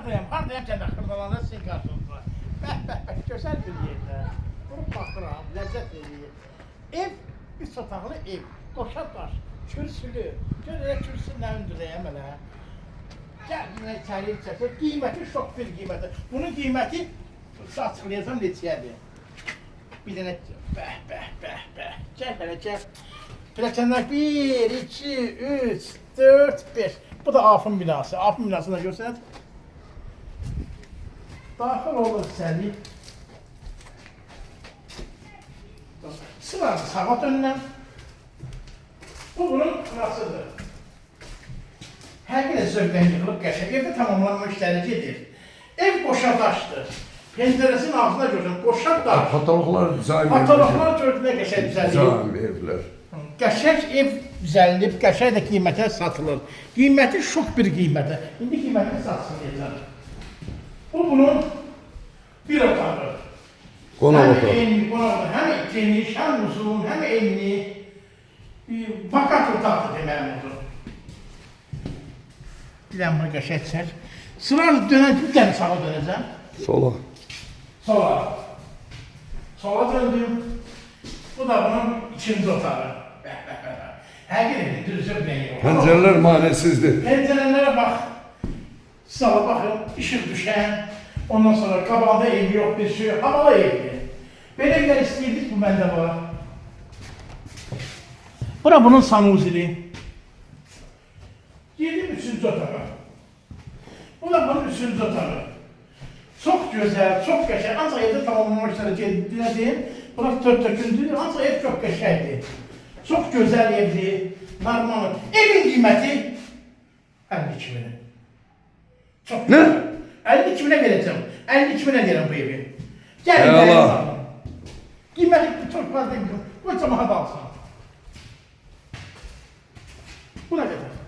hardayam sən də xırdalanır sizin qarşınızda. Bəh, gözəl bir yerdə. Durub baxıram, ləzzət eləyir. Ev, 3 otaqlı ev, qoşa daş, kürsülü. Gör elə kürsü nə ündürəyəm elə. Gəl, içəriyə çəkək, qiyməti çox bir qiyməti. Bunun qiyməti, açıqlayacam neçəyədir. Bir dənə, bəh, gəl hələ, gəl. Pilləkənlər 1, 2, 3, 4, 5. Bu da Afın binası. Afın binasını da görsənət. Daxil olur içəri. Sıra sağa dönülən. Bu bunun qırasıdır. Hər bir zövqdən yıxılıb qəşəng. Evdə tamamlanma işləri gedir. Ev qoşa daşdır. Pəncərəsinin ağzına görürsən, qoşa daş. Patologlar düzəlmir. Patologlar gördüyünə qəşəng düzəlmir. Düzəlmirlər. Qəşəng ev düzəlinib, qəşəng də qiymətə satılır. Qiyməti şok bir qiymətə. İndi qiymətini satsın. Bu bunun bir otağı. Qonaq otağı. Həm geniş, həm uzun, həm enli. Vakat otaqdır deməyim odur. Bir dənə bunu qəşəng çək. Sıra dönən bir dənə sağa dönəcəm. Sola. Sola. Sola döndüm. Bu da bunun ikinci otağı. Həqiqətən düzgün bir rəngi var. Pəncərələr manesizdir. Pəncərələrə bax. Sala baxın, işıq düşən. Ondan sonra qabağında ev yox, bir şey yox. Havalı evdir. Belə evlər istəyirdik, bu məndə var. Bura bunun sanuzili. Girdim üçüncü otağa. Bu da bunun üçüncü otağı. Çox gözəl, çox qəşəng. Ancaq evdə tamamlamaq işləri gedildim. Burası tökündür, ancaq ev çox qəşəngdir. Çox gözəl evdir, normal. Evin qiyməti 52 minə. Çox gözəl. 52 minə verəcəm. 52 minə deyirəm bu evi. Gəlin, gəlin. Qiyməti çox fazla deyil. Qoy camaat alsın. Bu nə qədər?